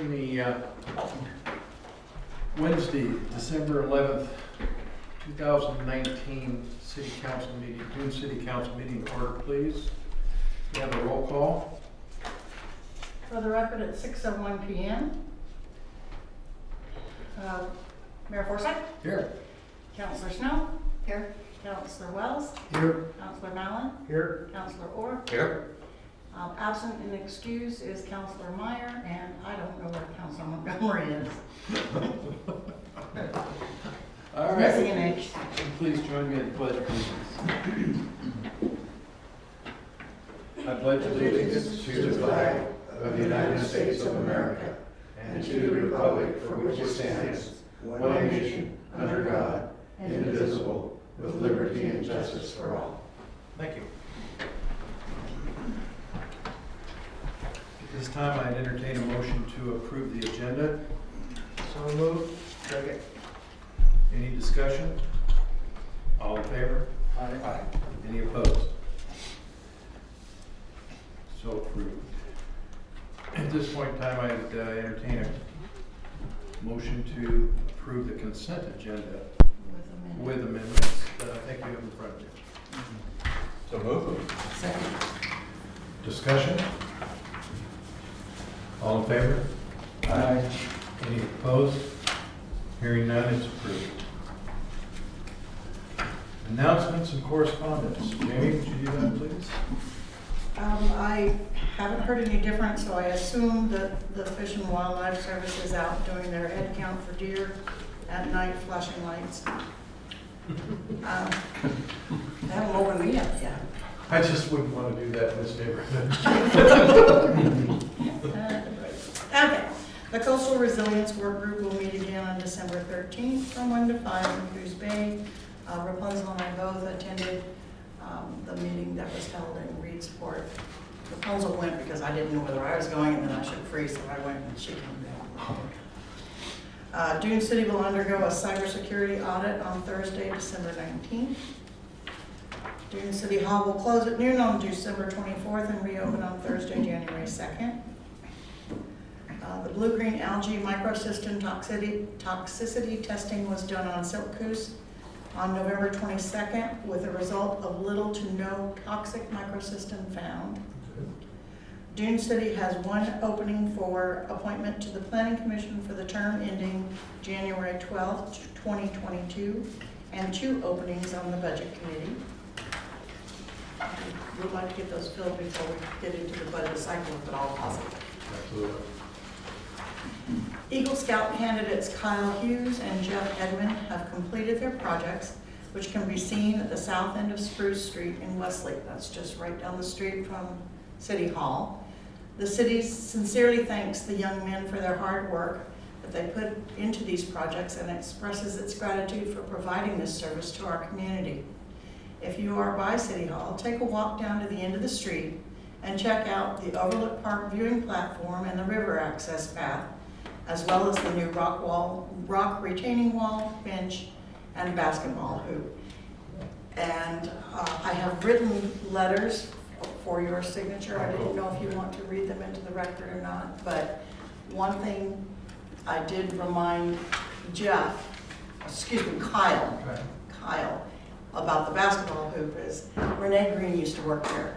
Calling the Wednesday, December 11th, 2019 City Council meeting, Dune City Council meeting order, please. We have a roll call. For the record, at 6:01 p.m. Mayor Forsyth? Here. Councilor Snow? Here. Councilor Wells? Here. Councilor Mallon? Here. Councilor Orr? Here. Absent and excused is Councilor Meyer, and I don't know where Councilor Montgomery is. All Missing an right. H. Please join me in the pledge of allegiance. I pledge allegiance to the flag of the United States of America and to the republic for which it stands, one nation, under God, indivisible, with liberty and justice for all. Thank you. At this time, I'd entertain a motion to approve the agenda. So moved. Second. Any discussion? All in favor? Aye. Any opposed? So approved. At this point in time, I'd entertain a motion to approve the consent agenda with amendments that I think you have in front of you. So moved. Second. Discussion? All in favor? Aye. Any opposed? Hearing none, it's approved. Announcements and correspondence. Jamie, would you do that, please? I haven't heard any different, so I assume that the Fish and Wildlife Service is out doing their head count for deer at night, flashing lights. They haven't woken me up yet. I just wouldn't want to do that in this neighborhood. Okay. The Coastal Resilience Work Group will meet again on December 13th from 1 to 5 in Coos Bay. Rapunzel and I both attended the meeting that was held in Reedsport. Rapunzel went because I didn't know whether I was going and then I should free, so I went and she came back. Dune City will undergo a cybersecurity audit on Thursday, December 19th. Dune City Hall will close at noon on December 24th and reopen on Thursday, January 2nd. The blue-green algae microcystin toxicity testing was done on Silk Coos on November 22nd with a result of little to no toxic microcystin found. Dune City has one opening for appointment to the Planning Commission for the term ending January 12th, 2022, and 2 openings on the Budget Committee. We'd like to get those filled before we get into the budget cycle, if at all possible. Absolutely. Eagle Scout candidates Kyle Hughes and Jeff Edmond have completed their projects, which can be seen at the south end of Spruce Street in Westlake. That's just right down the street from City Hall. The city sincerely thanks the young men for their hard work that they put into these projects and expresses its gratitude for providing this service to our community. If you are by City Hall, take a walk down to the end of the street and check out the Overlook Park viewing platform and the river access path, as well as the new rock retaining wall, bench, and basketball hoop. And I have written letters for your signature. I didn't know if you want to read them into the record or not, but one thing I did remind Kyle, about the basketball hoop is Renee Green used to work there.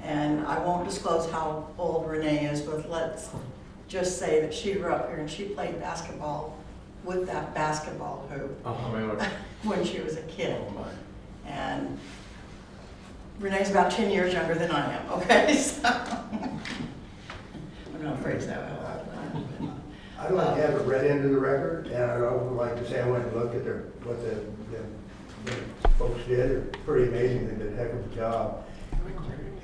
And I won't disclose how old Renee is, but let's just say that she grew up here and she played basketball with that basketball hoop when she was a kid. And Renee's about 10 years younger than I am, okay? So I'm not afraid to say how old I am. I'd like to have it read into the record, and I'd also like to say I went and looked at what the folks did. They're pretty amazing. They did a heck of a job.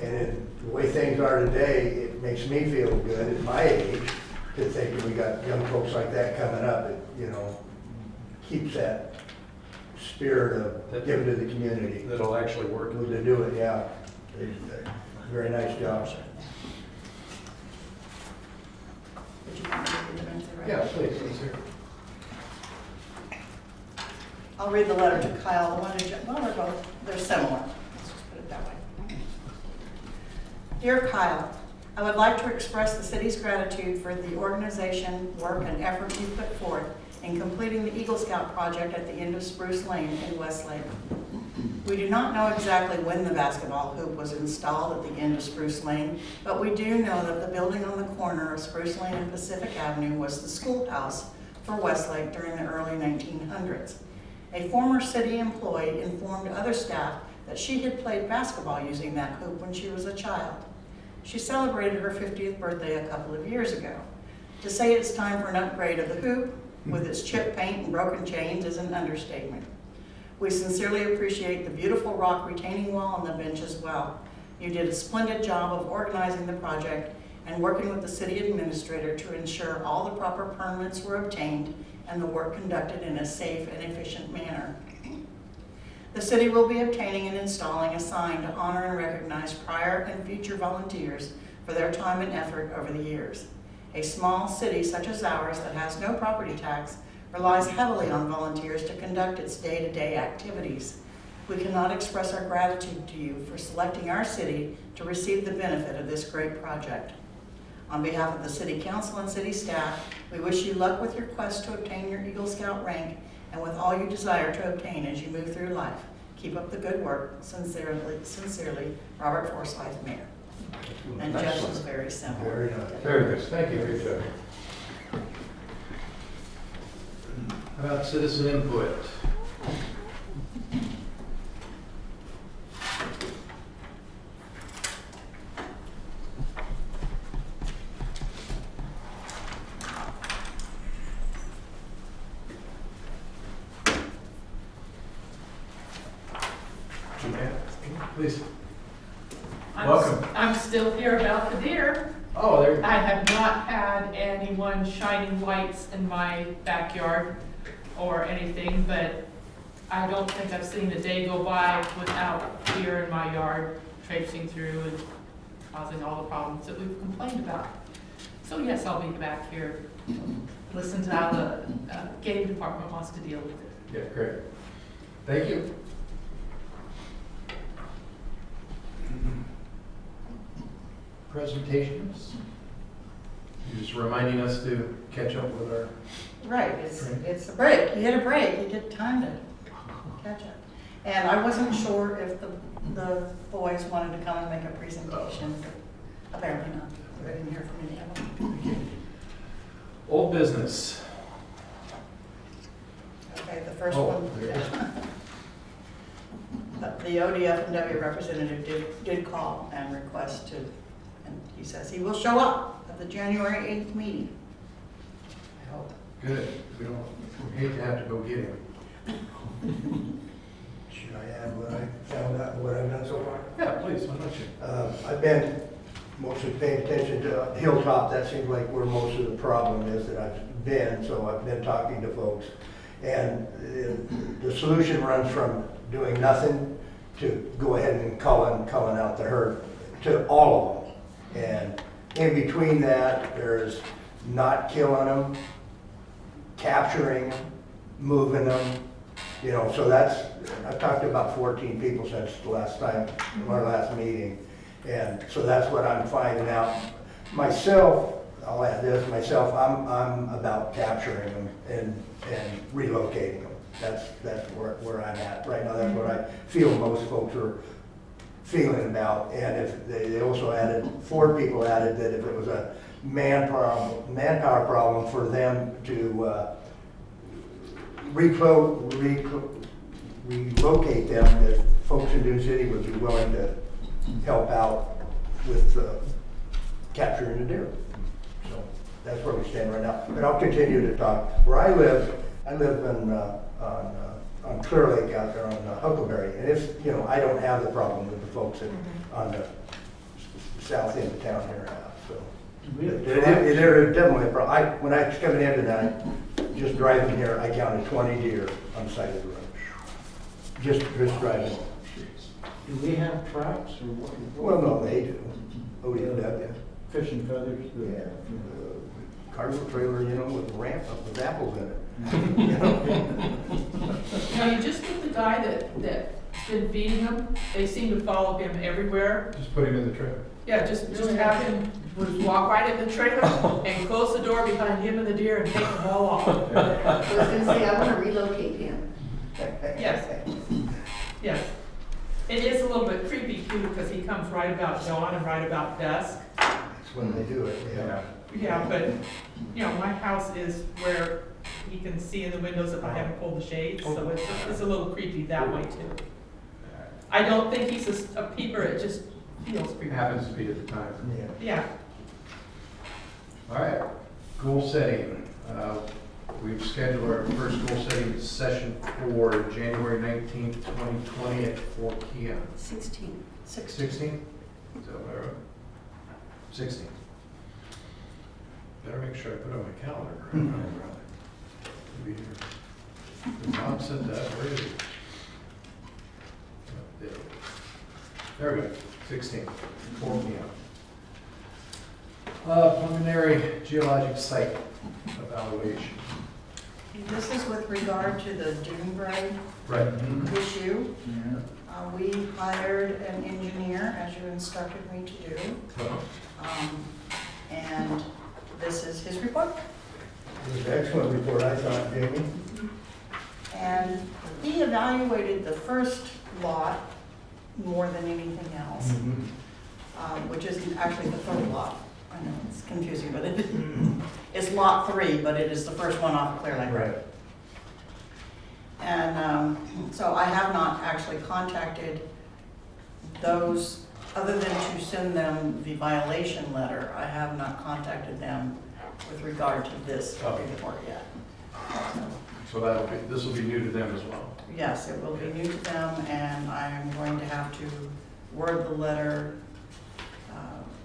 And the way things are today, it makes me feel good at my age to think that we got young folks like that coming up. It, keeps that spirit of giving to the community. That'll actually work. To do it, yeah. Very nice job. Would you want me to read them into the record? Yeah, please, let's hear. I'll read the letter to Kyle. The one to Jeff, well, they're similar. Let's just put it that way. Dear Kyle, I would like to express the city's gratitude for the organization, work, and effort you put forth in completing the Eagle Scout project at the end of Spruce Lane in Westlake. We do not know exactly when the basketball hoop was installed at the end of Spruce Lane, but we do know that the building on the corner of Spruce Lane and Pacific Avenue was the schoolhouse for Westlake during the early 1900s. A former city employee informed other staff that she had played basketball using that hoop when she was a child. She celebrated her 50th birthday a couple of years ago. To say it's time for an upgrade of the hoop with its chipped paint and broken chains is an understatement. We sincerely appreciate the beautiful rock retaining wall on the bench as well. You did a splendid job of organizing the project and working with the city administrator to ensure all the proper permits were obtained and the work conducted in a safe and efficient manner. The city will be obtaining and installing a sign to honor and recognize prior and future volunteers for their time and effort over the years. A small city such as ours that has no property tax relies heavily on volunteers to conduct its day-to-day activities. We cannot express our gratitude to you for selecting our city to receive the benefit of this great project. On behalf of the City Council and city staff, we wish you luck with your quest to obtain your Eagle Scout rank and with all you desire to obtain as you move through life. Keep up the good work. Sincerely, Robert Forsyth, Mayor. And Jeff was very simple. Very nice. Very good, thank you. Great job. How about citizen input? Please. Welcome. I'm still here about the deer. Oh, there you I have not had anyone shining lights in my backyard or anything, but I don't think I've seen a day go by without deer in my yard traipsing through and causing all the problems that we've complained about. So yes, I'll be back here, listen to how the game department wants to deal with it. Yeah, great. Thank you. Presentations? You're just reminding us to catch up with our... Right, it's a break. You hit a break. You get time to catch up. And I wasn't sure if the boys wanted to come and make a presentation. Apparently not. I didn't hear from any of them. Old business. Okay, the first Oh, one. there it is. The ODF&W representative did call and request to, and he says he will show up at the January 8th meeting. I hope. Good. We hate to have to go get him. Should I add what I found out, what I've done so far? Yeah, please, why don't you? I've been mostly paying attention to Hilltop. That seems like where most of the problem is that I've been, so I've been talking to folks. And the solution runs from doing nothing to go ahead and culling out the herd to all of them. And in between that, there's not killing them, capturing them, moving them, you know, so that's, I've talked to about 14 people since the last time, our last meeting. And so that's what I'm finding out. Myself, I'll add this, I'm about capturing them and relocating them. That's where I'm at right now. That's what I feel most folks are feeling about. And if they also added, 4 people added that if it was a manpower problem for them to relocate them, that folks in Dune City would be willing to help out with capturing the deer. So that's where we stand right now. But I'll continue to talk. Where I live on Clear Lake out there on Huckleberry, and it's, you know, I don't have the problem that the folks on the south end of town here have. So there is definitely a problem. When I was coming in tonight, just driving here, I counted 20 deer on the side of the road. Just driving. Do we have traps or what? Well, no, they do. ODW. Fishing feathers? Yeah. Cargo trailer, you know, with a ramp up with apples in it. You know? Now, you just get the guy that's been feeding them, they seem to follow him everywhere. Just put him in the trailer. Yeah, just have him would walk right in the trailer and close the door behind him and the deer and take them all off. I was gonna say, I wanna relocate him. Yes. Yes. It is a little bit creepy too, because he comes right about dawn and right about dusk. That's when they do it, yeah. Yeah, but, you know, my house is where he can see in the windows if I haven't pulled the shades, so it's a little creepy that way too. I don't think he's a peeper, it just feels creepy. Happens to be at the time. Yeah. Yeah. All right, goal setting. We've scheduled our first goal setting session for January 19th, 2020 at 4 p.m. 16. 16. 16? Is that what I wrote? 16. Better make sure I put it on my calendar. Be here. The Bob said that, where is it? Oh, there we go, 16, 4 p.m. Preliminary geologic site evaluation. This is with regard to the dune grade Right. issue. We hired an engineer, as you instructed me to do, and this is his report. It was an excellent report, I thought, Jamie. And he evaluated the first lot more than anything else, which is actually the third lot. I know, it's confusing, but it's lot 3, but it is the first one off of Clear Lake Road. Right. And so I have not actually contacted those, other than to send them the violation letter. I have not contacted them with regard to this report yet. So this will be new to them as well. Yes, it will be new to them, and I am going to have to word the letter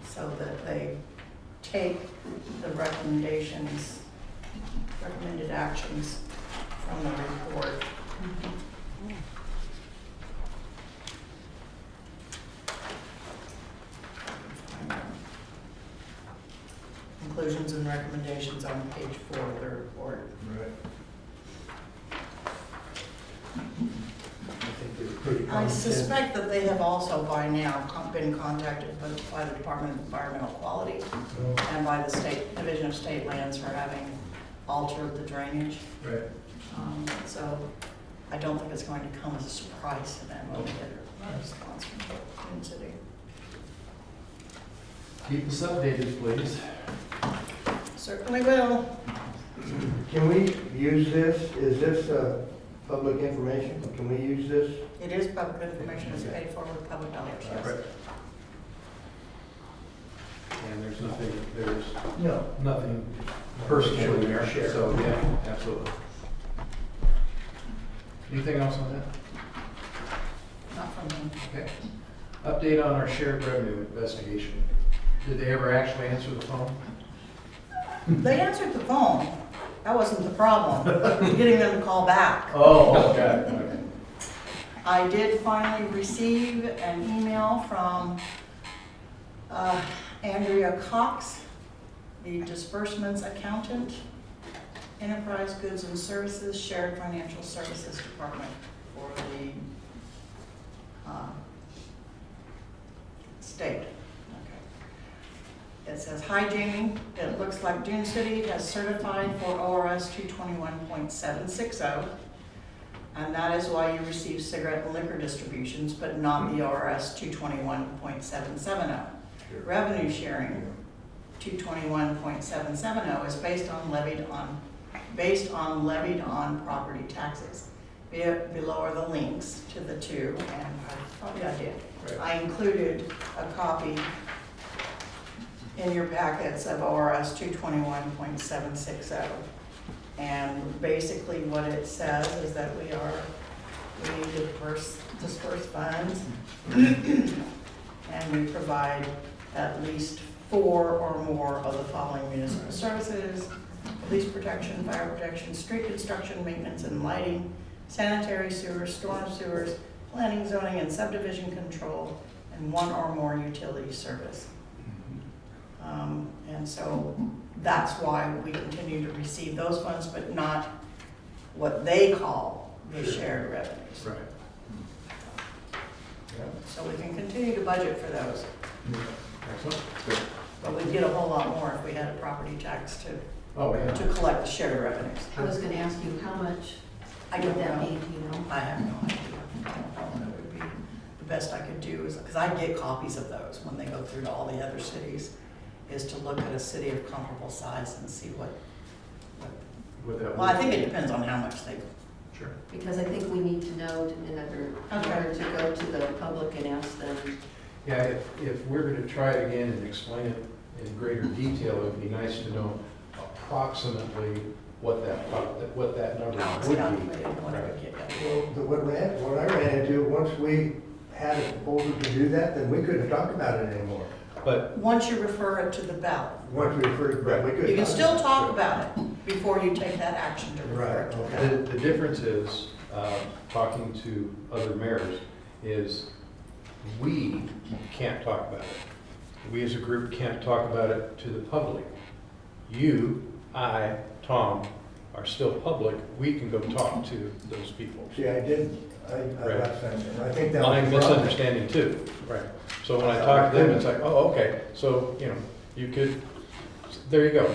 so that they take the recommendations, recommended actions from the report. Conclusions and recommendations on page 4 of the report. Right. I think they're pretty I common sense. suspect that they have also by now been contacted by the Department of Environmental Quality and by the Division of State Lands for having altered the drainage. Right. So I don't think it's going to come as a surprise to them when they get a response from Dune City. Keep us updated, please. Certainly will. Can we use this? Is this public information? Can we use this? It is public information, it's paid for with public dollars, yes. Right. And there's No. nothing personal in there, Share. so yeah, absolutely. Anything else on that? Not from me. Okay. Update on our shared revenue investigation. Did they ever actually answer the phone? They answered the phone. That wasn't the problem, getting them to call back. Oh, okay. I did finally receive an email from Andrea Cox, the disbursements accountant, Enterprise Goods and Services, Shared Financial Services Department for the state. It says, "Hi Jamie, it looks like Dune City has certified for ORS 221.760, and that is why you receive cigarette and liquor distributions, but not the ORS 221.770. Revenue sharing 221.770 is based on levied on property taxes. Below are the links to the two, and probably I did. Right. I included a copy in your packets of ORS 221.760. And basically what it says is that we need to disperse funds and we provide at least 4 or more of the following municipal services: police protection, fire protection, street construction, maintenance and lighting, sanitary sewers, storm sewers, planning, zoning, and subdivision control, and 1 or more utility service. And so that's why we continue to receive those funds, but not what they call the shared revenues. Right. So we can continue to budget for those. Excellent. Good. But we'd get a whole lot more if we had a property tax Oh, yeah. to collect the shared revenues. I was gonna ask you, how much I would don't that know. be, do you know? I have no idea. I don't know. It would be, the best I could do is, because I get copies of those when they go through to all the other cities, is to look at a city of comparable size and see what, With that. well, I think it depends on how much they, Sure. Because I think we need to know in order to go to the public and ask them. Yeah, if we're going to try it again and explain it in greater detail, it'd be nice to know approximately what that number how it's would calculated, be. what it would get. Well, what I ran into, once we had a proposal to do that, then we couldn't talk about it anymore. But Once you refer it to the ballot, Once we referred, but we couldn't. you can still talk about it before you take that action to refer it to the Right, ballot. the difference is, talking to other mayors, is we can't talk about it. We as a group can't talk about it to the public. You, I, Tom, are still public. We can go talk to those people. See, I did, I Right. got something, I think that was. My the problem. misunderstanding too, right. So when I talk to them, it's like, oh, okay, so, you could, there you go.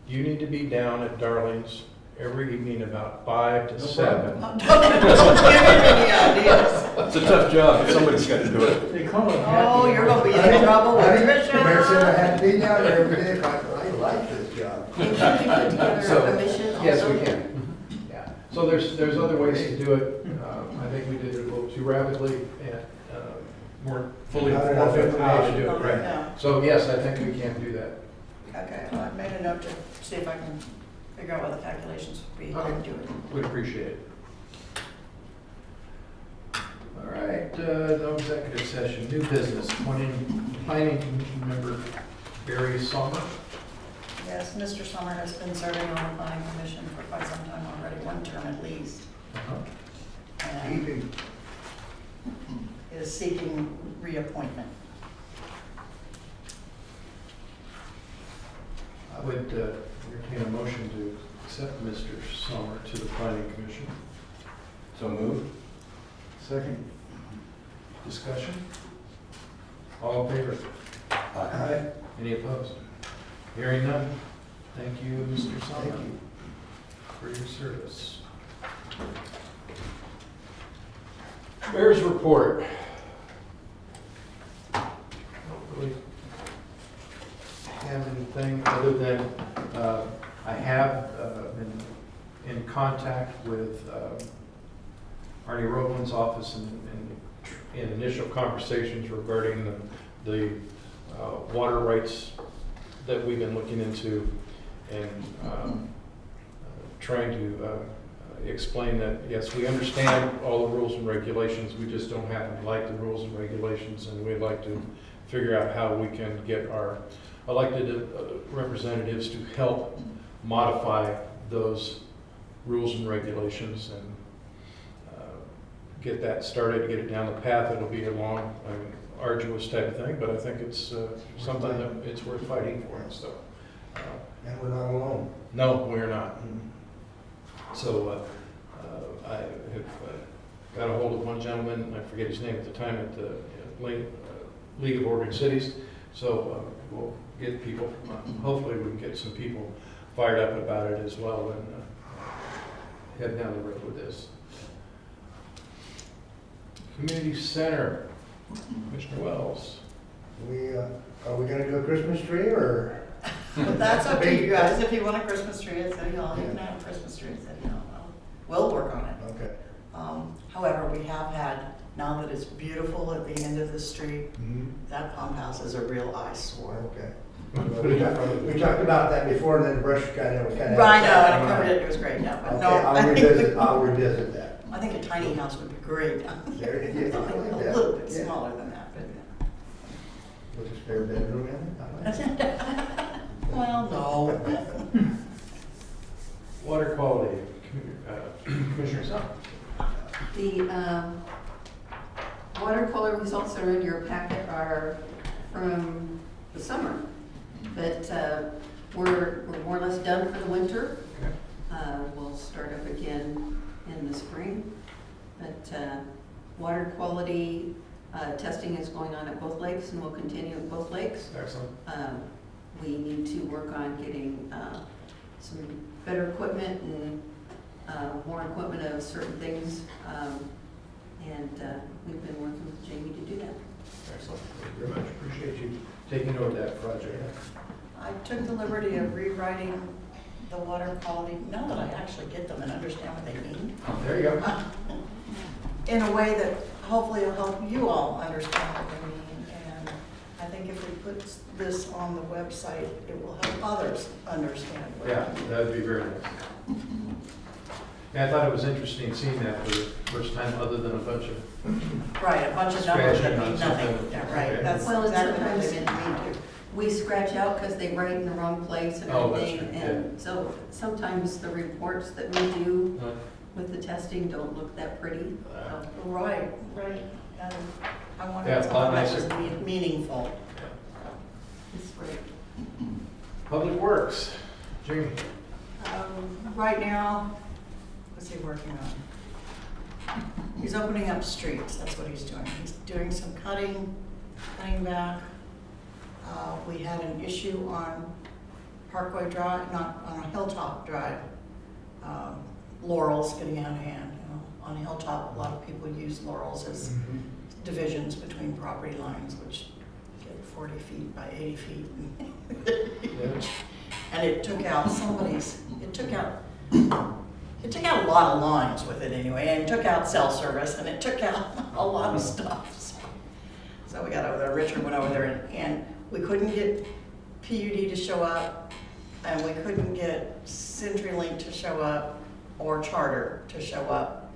You need to be down at Darling's every evening about 5 to 7. Don't give him any ideas. It's a tough job, but somebody's got to do it. They call it. Oh, you're gonna be in trouble with Mayor said I had Tricia. to be down there every day, I like this job. Can you put together So, a commission also? Yes, we can. Yeah. So there's other ways to do it. I think we did it a little too rapidly and weren't fully Not enough informed of how to do it, information. right? Yeah. So yes, I think we can do that. Okay, well, I made a note to see if I can figure out what the calculations would be, how to do it. Would appreciate it. All right, no executive session, new business, planning commission member Barry Sommer. Yes, Mr. Summer has been serving on the planning commission for quite some time already, one term at least, and Keeping, is seeking reappointment. I would entertain a motion to accept Mr. Sommer to the planning commission. So moved. Second. Discussion? All in favor? I, Any opposed? Hearing none. Thank you, Mr. thank Sommer, you. for your service. Mayor's report. Don't really have anything other than I have been in contact with Arnie Rowland's office in initial conversations regarding the water rights that we've been looking into and trying to explain that, yes, we understand all the rules and regulations, we just don't happen to like the rules and regulations, and we'd like to figure out how we can get our elected representatives to help modify those rules and regulations and get that started, get it down the path. It'll be a long, arduous type of thing, but I think it's something that it's worth fighting for. So, And we're not alone. no, we're not. So I have got a hold of one gentleman, I forget his name at the time, at the League of Oregon Cities. So we'll get people, hopefully we can get some people fired up about it as well and head down the road with this. Community Center, Commissioner Wells. Are we gonna do a Christmas tree or? But that's up to you guys, if you want a Christmas tree at City Hall, you can have a Christmas tree at City Hall. We'll work on it. Okay. However, we have had, now that it's beautiful at the end of the street, that pump house is a real eyesore. Okay. We talked about that before, and then the brush was kind of. I know, and I covered it, it was great, no, but Okay, no. I'll revisit that. I think a tiny house would be great. There it is. I like A that. little bit Yeah. smaller than that, but. With a spare bedroom in it? I like it. Well, no. Water quality, Commissioner Summer. The watercolor results that are in your packet are from the summer, but we're more or less done for the winter. Okay. We'll start up again in the spring, but water quality testing is going on at both lakes and will continue at both lakes. Excellent. we need to work on getting some better equipment and more equipment of certain things. And we've been working with Jamie to do that. Excellent. Thank you very much. Appreciate you taking over that project. I took the liberty of rewriting the water quality, now that I actually get them and understand what they mean, There you go. in a way that hopefully will help you all understand what they mean. And I think if we put this on the website, it will help others understand what Yeah, they mean. that'd be very nice. Yeah, I thought it was interesting seeing that for the first time, other than a bunch of, Right, a bunch of numbers that Scratching on mean nothing. something. Yeah, right, Okay. that's Well, and exactly what they sometimes- meant me to. We scratch out because they write in the wrong place and Oh, that's everything. right, And so sometimes the reports that we do uh, with the testing don't look that pretty. So Right, right. And I wanted Yeah, a lot something that was nicer. meaningful. it's great. Public Works, Jamie. Right now, what's he working on? He's opening up streets, that's what he's doing. He's doing some cutting back. We had an issue on Parkway Drive, not on Hilltop Drive. Laurel's getting out of hand, you know. On Hilltop, a lot of people use Laurel's as divisions between property lines, which get 40 feet by 80 feet. Yeah. And it took out it took out a lot of lines with it anyway, and it took out cell service, and it took out a lot of stuff. So we got over there, Richard went over there, and we couldn't get PUD to show up, and we couldn't get CenturyLink to show up, or Charter to show up.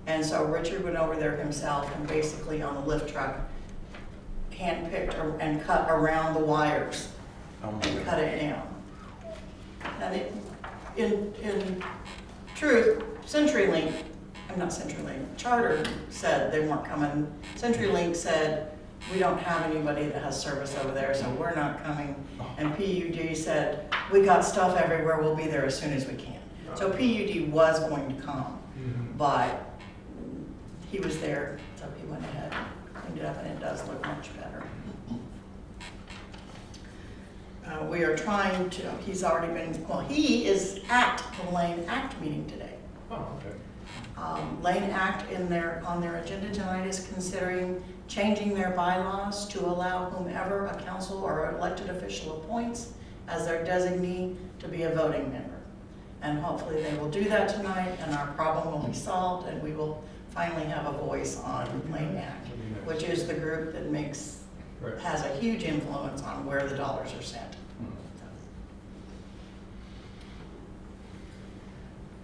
And so Richard went over there himself, and basically on a lift truck, hand-picked and cut around the wires, and cut it down. And it, in truth, CenturyLink, I'm not CenturyLink, Charter said they weren't coming. CenturyLink said, we don't have anybody that has service over there, so we're not coming. And PUD said, we got stuff everywhere, we'll be there as soon as we can. So PUD was going to come, but he was there, so he went ahead, cleaned it up, and it does look much better. We are trying to, he's already been, well, he is at the Lane Act meeting today. Oh, okay. Lane Act on their agenda tonight is considering changing their bylaws to allow whomever a council or elected official appoints as their designee to be a voting member. And hopefully they will do that tonight, and our problem will be solved, and we will finally have a voice on Lane Act, which is the group that Right. has a huge influence on where the dollars are sent.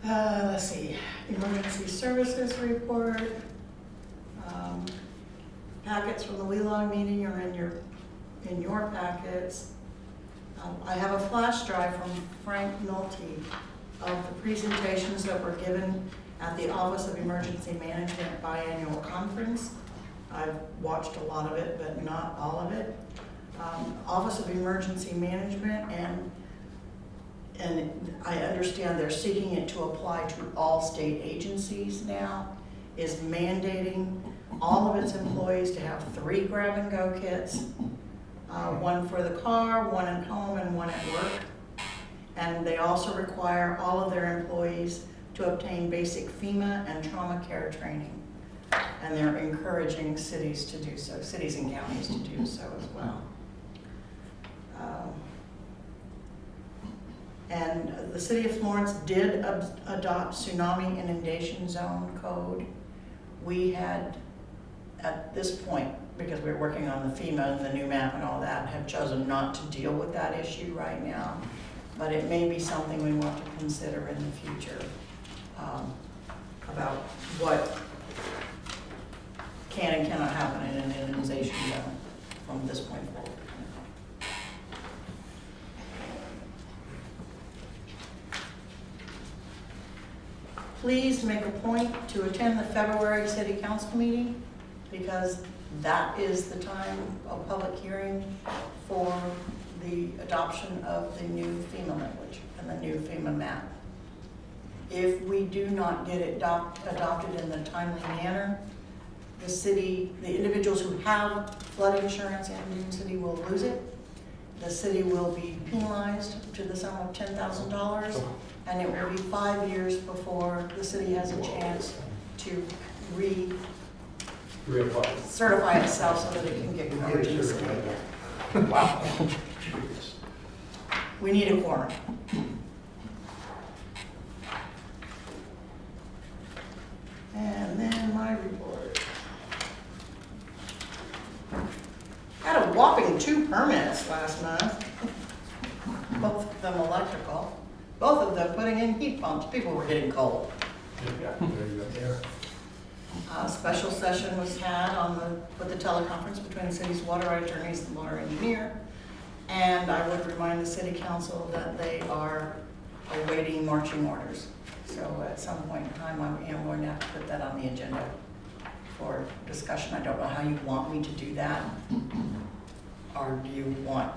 Let's see, emergency services report. Packets from the WELOG meeting are in your packets. I have a flash drive from Frank Nolte of the presentations that were given at the Office of Emergency Management biannual conference. I've watched a lot of it, but not all of it. Office of Emergency Management, and I understand they're seeking it to apply to all state agencies now, is mandating all of its employees to have 3 grab-and-go kits, one for the car, one at home, and one at work. And they also require all of their employees to obtain basic FEMA and trauma care training. And they're encouraging cities to do so, cities and counties to do so as well. And the city of Florence did adopt tsunami inundation zone code. We had, at this point, because we're working on the FEMA and the new map and all that, have chosen not to deal with that issue right now. But it may be something we want to consider in the future, about what can and cannot happen in an inundation zone from this point forward. Please make a point to attend the February City Council meeting, because that is the time of public hearing for the adoption of the new FEMA language and the new FEMA map. If we do not get it adopted in a timely manner, the individuals who have flood insurance in Dune City will lose it. the city will be penalized to the sum of $10,000, and it will be 5 years before the city has a chance to Reapply. certify itself so that it can get coverage in the city. Wow. We need a quorum. And then my report. Had a whopping 2 permits last month. Both of them electrical, both of them putting in heat pumps. People were getting cold. Yeah, there you go. A special session was had with the teleconference between the city's water right attorneys and water engineer. And I would remind the city council that they are awaiting marching orders. So at some point in time, I am going to have to put that on the agenda for discussion. I don't know how you want me to do that. Or do you want,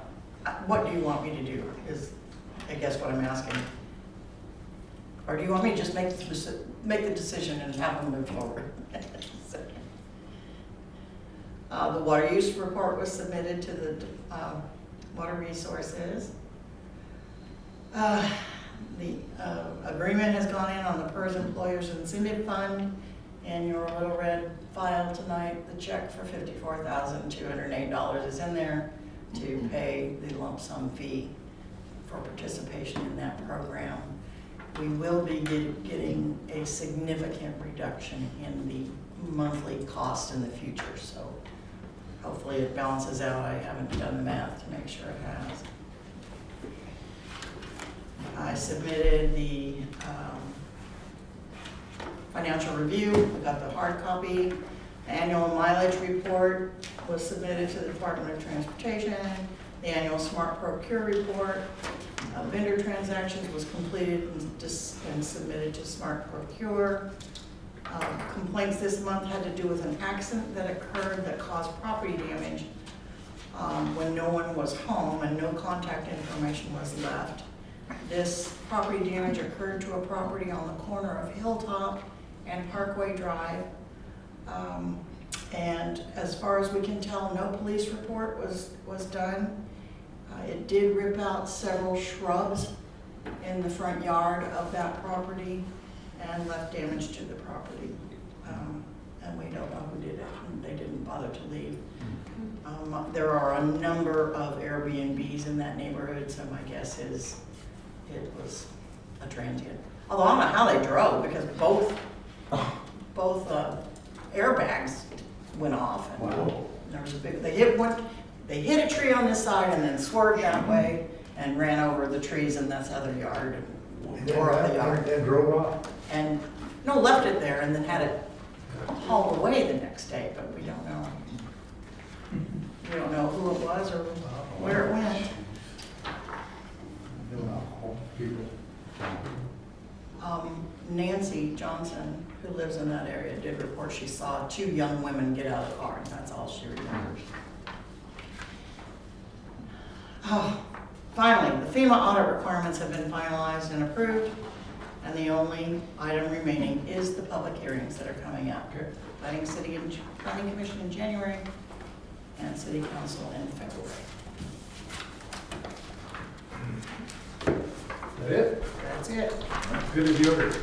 what do you want me to do is, I guess, what I'm asking. Or do you want me to just make the decision and have them move forward? The water use report was submitted to the Water Resources. The agreement has gone in on the PERS Employers Incentive Fund. In your little red file tonight, the check for $54,208 is in there to pay the lump sum fee for participation in that program. We will be getting a significant reduction in the monthly cost in the future, so hopefully it balances out. I haven't done the math to make sure it has. I submitted the financial review. We got the hard copy. The annual mileage report was submitted to the Department of Transportation. The annual Smart Procure report. Vendor transactions was completed and submitted to Smart Procure. Complaints this month had to do with an accident that occurred that caused property damage when no one was home and no contact information was left. This property damage occurred to a property on the corner of Hilltop and Parkway Drive. And as far as we can tell, no police report was done. It did rip out several shrubs in the front yard of that property and left damage to the property. And we don't know who did it. They didn't bother to leave. There are a number of Airbnbs in that neighborhood, so my guess is it was a transient. Although I don't know how they drove, because both airbags went off. And Wow. there was a big, they hit a tree on this side and then swerved that way and ran over the trees in this other yard and tore up the yard. And drove off? And, no, left it there and then had it hauled away the next day, but we don't know. We don't know who it was or where it went. People. Nancy Johnson, who lives in that area, did report she saw 2 young women get out of the car, and that's all she remembers. Finally, the FEMA audit requirements have been finalized and approved, and the only item remaining is the public hearings that are coming up. Okay. Planning Commission in January, and City Council in February. That it? That's it. Good as you ordered.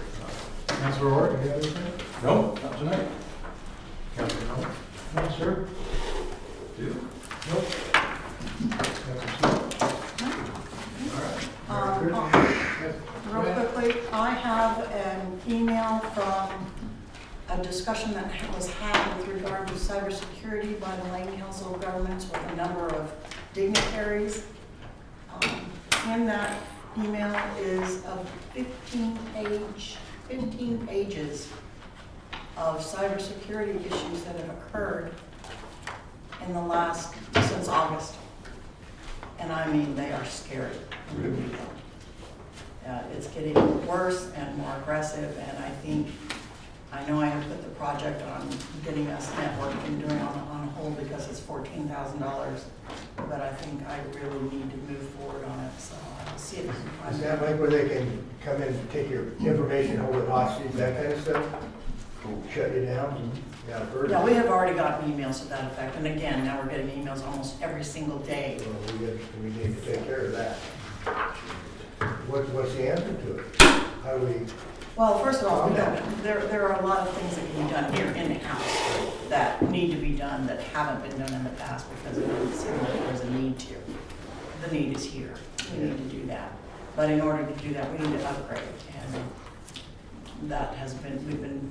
Councilor Orr, you have anything? No, not tonight. Councilor Miller? No, sir. Do? Nope. Councilor Smith? All right. Real quickly, I have an email from a discussion that was had with regard to cybersecurity by the Lane Council of Governments with a number of dignitaries. In that email is a 15 pages of cybersecurity issues that have occurred in the since August. And I mean, they are scary. It's getting worse and more aggressive, and I know I have put the project on getting us networked and doing it on hold because it's $14,000, but I think I really need to move forward on it, so I'll see if I can find Is that like where they can come in and take your information, hold it hostage, that kind of stuff? shut you down? Yeah, I've heard. Yeah, we have already gotten emails to that effect, and again, now we're getting emails almost every single day. Well, we need to take care of that. What's the answer to it? How do we, Well, first of all, there are a lot of things that can be done here in-house that need to be done that haven't been done in the past because it doesn't seem like there's a need to. The need is here. We need to do that. But in order to do that, we need to upgrade. And that has been, we've been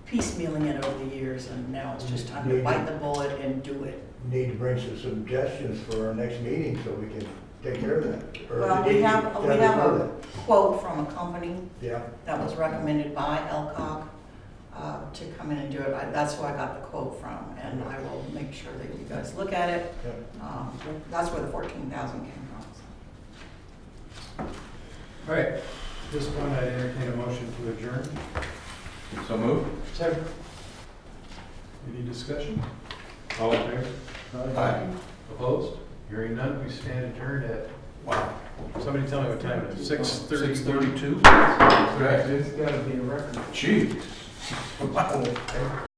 piecemealing it over the years, and now it's just time to bite the bullet and do it. need to bring some suggestions for our next meeting so we can take care of that? Or Well, did we you have tell me about that? a quote from a company Yeah, that was recommended by Elcock to come in and do it. That's who I got the quote from, and I will make sure that you guys look at it. yeah. That's where the 14,000 came from. All right, at this point, I entertain a motion to adjourn. So move. Second. Any discussion? All in favor? Aye. Opposed? Hearing none, we stand adjourned at, wow, somebody tell me what time it is, 6:30? 6:32? It's gotta be a record. Jeez. Wow.